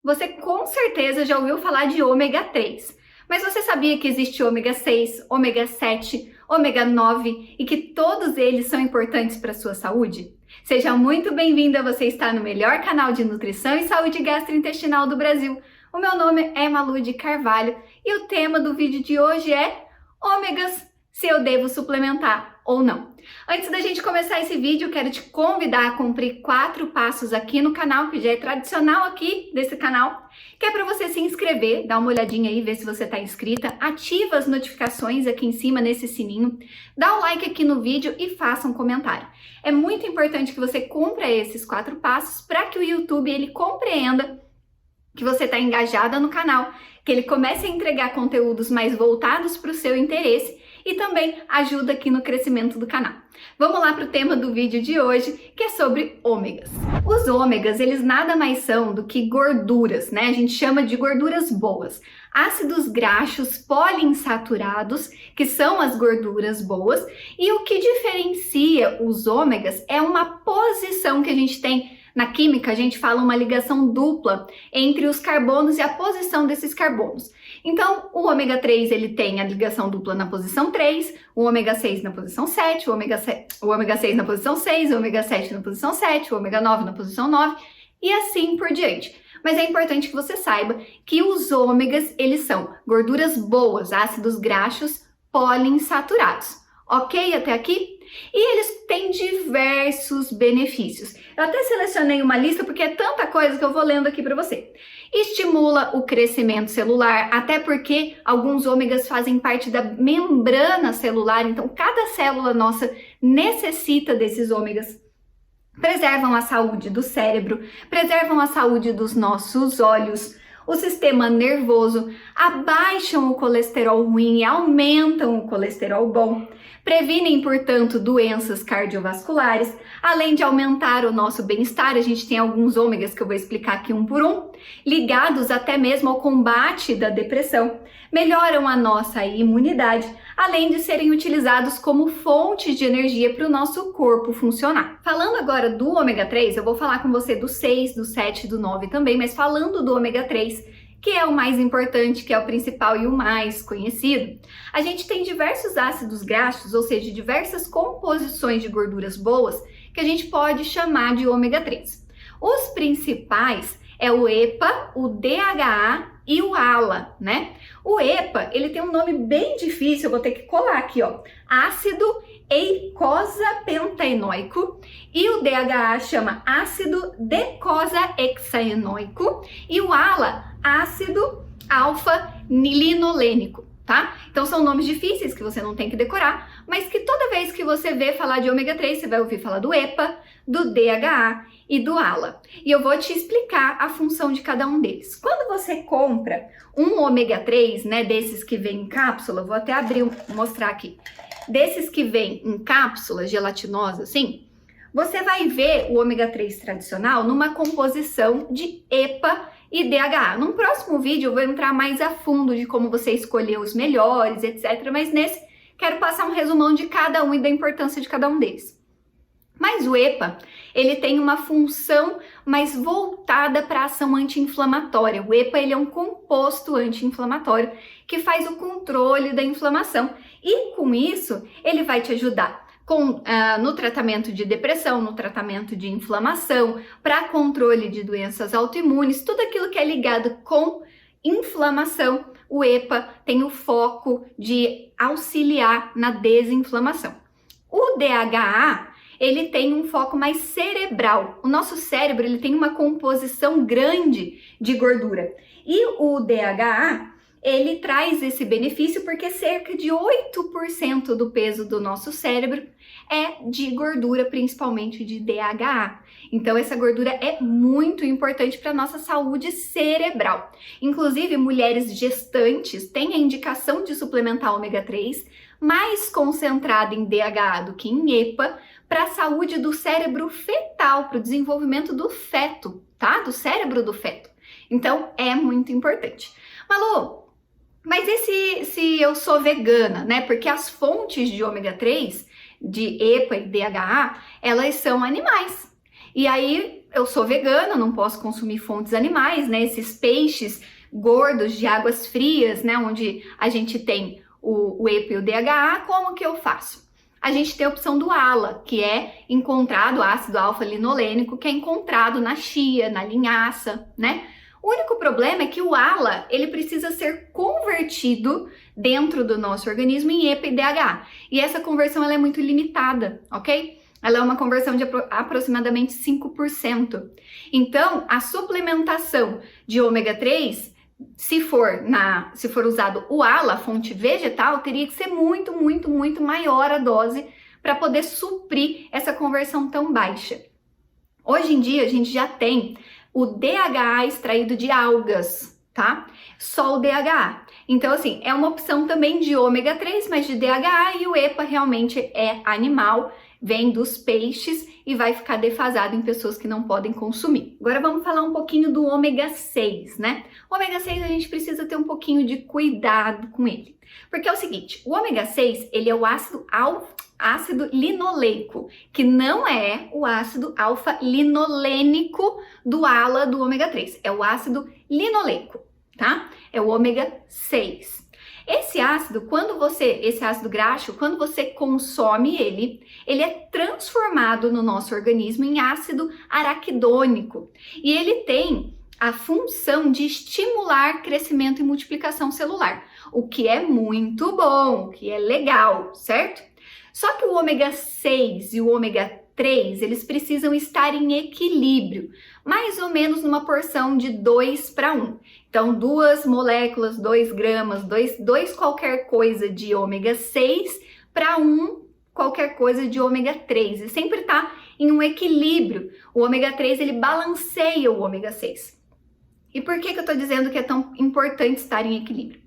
Você com certeza já ouviu falar de ômega 3, mas você sabia que existe ômega 6, ômega 7, ômega 9 e que todos eles são importantes para a sua saúde? Seja muito bem-vinda, você está no melhor canal de nutrição e saúde gastrointestinal do Brasil. O meu nome é Malu de Carvalho e o tema do vídeo de hoje é ômegas, se eu devo suplementar ou não. Antes da gente começar esse vídeo, eu quero te convidar a cumprir 4 passos aqui no canal, que já é tradicional aqui desse canal, que é para você se inscrever, dar uma olhadinha aí, ver se você está inscrita, ativa as notificações aqui em cima nesse sininho, dá o like aqui no vídeo e faça um comentário. É muito importante que você cumpra esses 4 passos para que o YouTube ele compreenda que você está engajada no canal, que ele comece a entregar conteúdos mais voltados para o seu interesse e também ajuda aqui no crescimento do canal. Vamos lá para o tema do vídeo de hoje, que é sobre ômegas. Os ômegas, eles nada mais são do que gorduras, né? A gente chama de gorduras boas. Ácidos graxos poliinsaturados, que são as gorduras boas, e o que diferencia os ômegas é uma posição que a gente tem. Na química, a gente fala uma ligação dupla entre os carbonos e a posição desses carbonos. Então, o ômega 3 ele tem a ligação dupla na posição 3, o ômega 6 na posição 7, o ômega 6 na posição 6, o ômega 7 na posição 7, o ômega 9 na posição 9 e assim por diante. Mas é importante que você saiba que os ômegas, eles são gorduras boas, ácidos graxos poliinsaturados. Ok até aqui? E eles têm diversos benefícios. Eu até selecionei uma lista porque é tanta coisa que eu vou lendo aqui para você. Estimula o crescimento celular, até porque alguns ômegas fazem parte da membrana celular, então cada célula nossa necessita desses ômegas. Preservam a saúde do cérebro, preservam a saúde dos nossos olhos, o sistema nervoso, abaixam o colesterol ruim e aumentam o colesterol bom, previnem, portanto, doenças cardiovasculares, além de aumentar o nosso bem-estar. A gente tem alguns ômegas que eu vou explicar aqui um por um, ligados até mesmo ao combate da depressão, melhoram a nossa imunidade, além de serem utilizados como fonte de energia para o nosso corpo funcionar. Falando agora do ômega 3, eu vou falar com você do 6, do 7 e do 9 também, mas falando do ômega 3, que é o mais importante, que é o principal e o mais conhecido, a gente tem diversos ácidos graxos, ou seja, diversas composições de gorduras boas, que a gente pode chamar de ômega 3. Os principais é o EPA, o DHA e o ALA, né? O EPA, ele tem um nome bem difícil, eu vou ter que colar aqui, ó. Ácido eicosapentaenoico, e o DHA chama ácido decosaexaenoico e o ALA, ácido alfa-linolênico, tá? Então são nomes difíceis que você não tem que decorar, mas que toda vez que você vê falar de ômega 3, você vai ouvir falar do EPA, do DHA e do ALA. E eu vou te explicar a função de cada um deles. Quando você compra um ômega 3, né, desses que vem em cápsula, vou até abrir, mostrar aqui, desses que vem em cápsula gelatinosa, assim, você vai ver o ômega 3 tradicional numa composição de EPA e DHA. Num próximo vídeo eu vou entrar mais a fundo de como você escolher os melhores, etc. Mas nesse, quero passar um resumão de cada um e da importância de cada um deles. Mas o EPA, ele tem uma função mais voltada para a ação anti-inflamatória. O EPA, ele é um composto anti-inflamatório que faz o controle da inflamação. E com isso, ele vai te ajudar no tratamento de depressão, no tratamento de inflamação, para controle de doenças autoimunes, tudo aquilo que é ligado com inflamação. O EPA tem o foco de auxiliar na desinflamação. O DHA, ele tem um foco mais cerebral. O nosso cérebro, ele tem uma composição grande de gordura. E o DHA, ele traz esse benefício porque cerca de 8% do peso do nosso cérebro é de gordura, principalmente de DHA. Então, essa gordura é muito importante para a nossa saúde cerebral. Inclusive, mulheres gestantes têm a indicação de suplementar ômega 3 mais concentrada em DHA do que em EPA, para a saúde do cérebro fetal, para o desenvolvimento do feto, tá? Do cérebro do feto. Então, é muito importante. Malu, mas e se eu sou vegana, né? Porque as fontes de ômega 3, de EPA e DHA, elas são animais. E aí eu sou vegana, não posso consumir fontes animais, né? Esses peixes gordos de águas frias, né? Onde a gente tem o EPA e o DHA, como que eu faço? A gente tem a opção do ALA, que é encontrado, ácido alfa-linolênico, que é encontrado na chia, na linhaça, né? O único problema é que o ALA, ele precisa ser convertido dentro do nosso organismo em EPA e DHA. E essa conversão ela é muito limitada, ok? Ela é uma conversão de aproximadamente 5%. Então, a suplementação de ômega 3, se for usado o ALA, a fonte vegetal, teria que ser muito, muito, muito maior a dose para poder suprir essa conversão tão baixa. Hoje em dia, a gente já tem o DHA extraído de algas, tá? Só o DHA. Então, assim, é uma opção também de ômega 3, mas de DHA, e o EPA realmente é animal, vem dos peixes e vai ficar defasado em pessoas que não podem consumir. Agora vamos falar um pouquinho do ômega 6, né? O ômega 6 a gente precisa ter um pouquinho de cuidado com ele. Porque é o seguinte, o ômega 6, ele é o ácido linoleico, que não é o ácido alfa-linolênico do ALA do ômega 3, é o ácido linoleico, tá? É o ômega 6. Esse ácido graxo, quando você consome ele é transformado no nosso organismo em ácido araquidônico. E ele tem a função de estimular crescimento e multiplicação celular, o que é muito bom, o que é legal, certo? Só que o ômega 6 e o ômega 3, eles precisam estar em equilíbrio, mais ou menos numa porção de 2:1. Então, 2 moléculas, 2 gramas, 2 qualquer coisa de ômega 6 para 1 qualquer coisa de ômega 3. E sempre está em um equilíbrio. O ômega 3, ele balanceia o ômega 6. E por que eu estou dizendo que é tão importante estar em equilíbrio?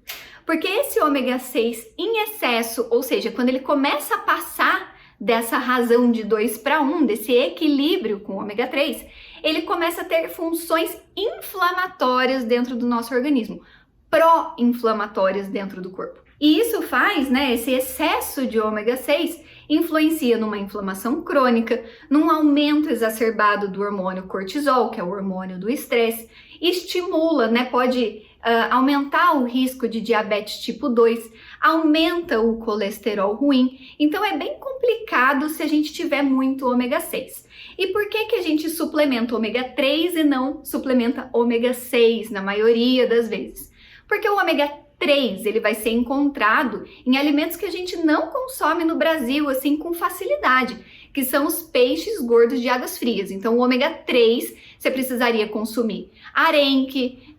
Porque esse ômega 6 em excesso, ou seja, quando ele começa a passar dessa razão de 2:1, desse equilíbrio com o ômega 3, ele começa a ter funções inflamatórias dentro do nosso organismo, pró-inflamatórias dentro do corpo. E isso faz, né, esse excesso de ômega 6 influencia numa inflamação crônica, num aumento exacerbado do hormônio cortisol, que é o hormônio do estresse, estimula, né, pode aumentar o risco de diabetes tipo 2, aumenta o colesterol ruim. Então é bem complicado se a gente tiver muito ômega 6. E por que a gente suplementa ômega 3 e não suplementa ômega 6 na maioria das vezes? Porque o ômega 3, ele vai ser encontrado em alimentos que a gente não consome no Brasil, assim, com facilidade, que são os peixes gordos de águas frias. Então, o ômega 3, você precisaria consumir arenque,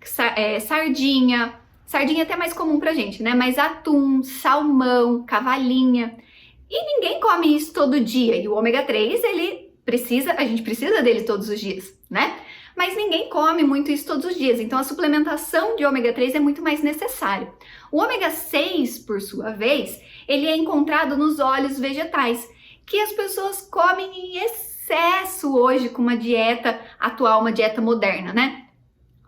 sardinha é até mais comum pra gente, né? Mas atum, salmão, cavalinha. E ninguém come isso todo dia. E o ômega 3, a gente precisa dele todos os dias, né? Mas ninguém come muito isso todos os dias, então a suplementação de ômega 3 é muito mais necessária. O ômega 6, por sua vez, ele é encontrado nos óleos vegetais, que as pessoas comem em excesso hoje com uma dieta atual, uma dieta moderna, né?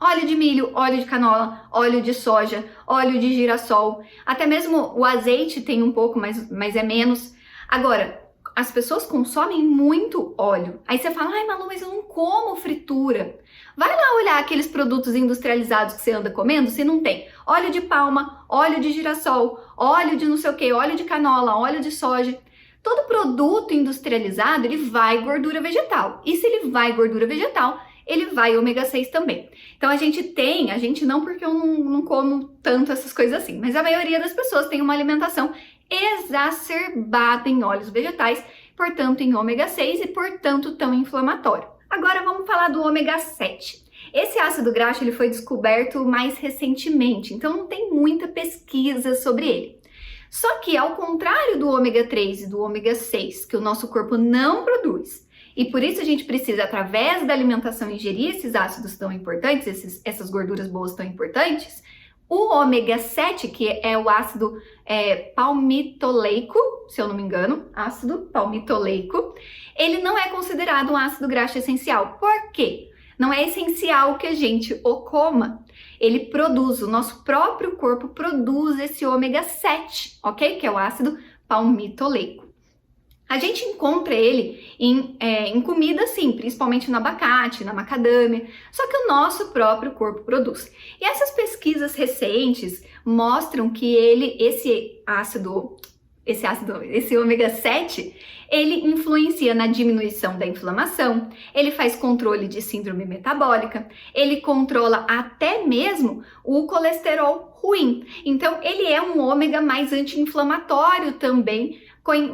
Óleo de milho, óleo de canola, óleo de soja, óleo de girassol, até mesmo o azeite tem um pouco, mas é menos. Agora, as pessoas consomem muito óleo. Aí você fala, ai Malu, mas eu não como fritura. Vai lá olhar aqueles produtos industrializados que você anda comendo, se não tem óleo de palma, óleo de girassol, óleo de não sei o que, óleo de canola, óleo de soja. Todo produto industrializado, ele vai gordura vegetal. E se ele vai gordura vegetal, ele vai ômega 6 também. Então a gente não, porque eu não como tanto essas coisas assim, mas a maioria das pessoas tem uma alimentação exacerbada em óleos vegetais, portanto em ômega 6 e portanto tão inflamatório. Agora vamos falar do ômega 7. Esse ácido graxo ele foi descoberto mais recentemente, então não tem muita pesquisa sobre ele. Só que ao contrário do ômega 3 e do ômega 6, que o nosso corpo não produz, e por isso a gente precisa, através da alimentação, ingerir esses ácidos tão importantes, essas gorduras boas tão importantes, o ômega 7, que é o ácido palmitoleico, se eu não me engano, ácido palmitoleico, ele não é considerado um ácido graxo essencial. Por quê? Não é essencial que a gente o coma. Ele produz, o nosso próprio corpo produz esse ômega 7, ok? Que é o ácido palmitoleico. A gente encontra ele em comida, sim, principalmente no abacate, na macadâmia, só que o nosso próprio corpo produz. E essas pesquisas recentes mostram que esse ômega 7, ele influencia na diminuição da inflamação, ele faz controle de síndrome metabólica, ele controla até mesmo o colesterol ruim. Então, ele é um ômega mais anti-inflamatório também,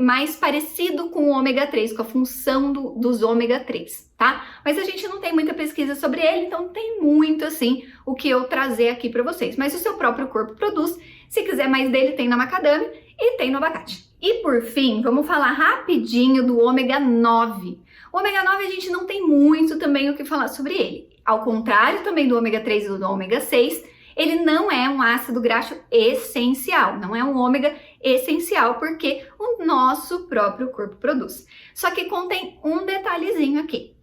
mais parecido com o ômega 3, com a função dos ômega 3, tá? Mas a gente não tem muita pesquisa sobre ele, então não tem muito assim o que eu trazer aqui para vocês. Mas o seu próprio corpo produz. Se quiser mais dele, tem na macadâmia e tem no abacate. E por fim, vamos falar rapidinho do ômega 9. O ômega 9 a gente não tem muito também o que falar sobre ele. Ao contrário também do ômega 3 e do ômega 6, ele não é um ácido graxo essencial, não é um ômega essencial, porque o nosso próprio corpo produz. Só que contém um detalhezinho aqui.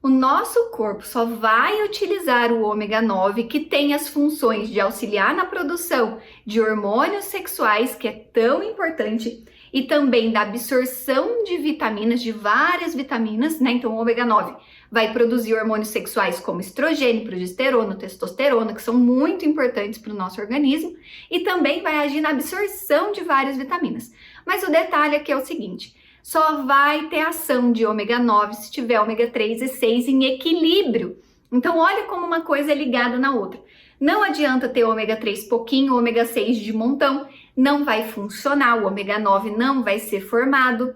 O nosso corpo só vai utilizar o ômega 9, que tem as funções de auxiliar na produção de hormônios sexuais, que é tão importante, e também da absorção de vitaminas, de várias vitaminas, né? Então o ômega 9 vai produzir hormônios sexuais como estrogênio, progesterona, testosterona, que são muito importantes para o nosso organismo, e também vai agir na absorção de várias vitaminas. Mas o detalhe aqui é o seguinte: só vai ter ação de ômega 9 se tiver ômega 3 e 6 em equilíbrio. Então olha como uma coisa é ligada na outra. Não adianta ter ômega 3 pouquinho, ômega 6 de montão, não vai funcionar, o ômega 9 não vai ser formado.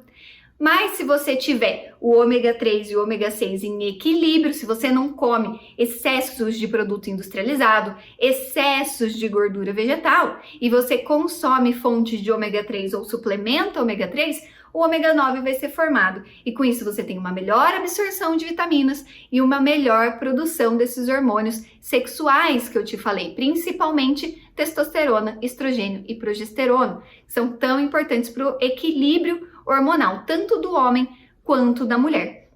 Mas se você tiver o ômega 3 e o ômega 6 em equilíbrio, se você não come excessos de produto industrializado, excessos de gordura vegetal, e você consome fontes de ômega 3 ou suplementa ômega 3, o ômega 9 vai ser formado. E com isso você tem uma melhor absorção de vitaminas e uma melhor produção desses hormônios sexuais que eu te falei, principalmente testosterona, estrogênio e progesterona, que são tão importantes para o equilíbrio hormonal, tanto do homem quanto da mulher.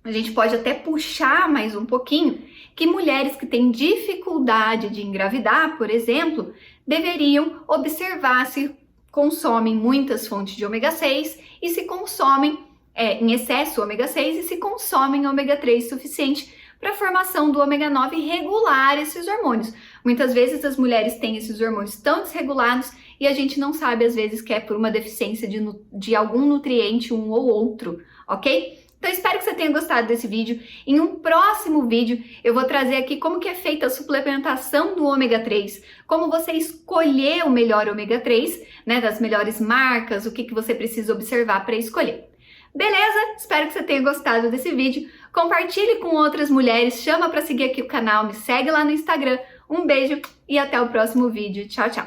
A gente pode até puxar mais um pouquinho que mulheres que têm dificuldade de engravidar, por exemplo, deveriam observar se consomem muitas fontes de ômega 6 e se consomem em excesso ômega 6 e se consomem ômega 3 suficiente para a formação do ômega 9 e regular esses hormônios. Muitas vezes as mulheres têm esses hormônios tão desregulados e a gente não sabe às vezes que é por uma deficiência de algum nutriente, um ou outro, ok? Então espero que você tenha gostado desse vídeo. Em um próximo vídeo eu vou trazer aqui como que é feita a suplementação do ômega 3, como você escolher o melhor ômega 3, né, das melhores marcas, o que você precisa observar para escolher. Beleza? Espero que você tenha gostado desse vídeo. Compartilhe com outras mulheres, chama para seguir aqui o canal, me segue lá no Instagram. Um beijo e até o próximo vídeo. Tchau, tchau!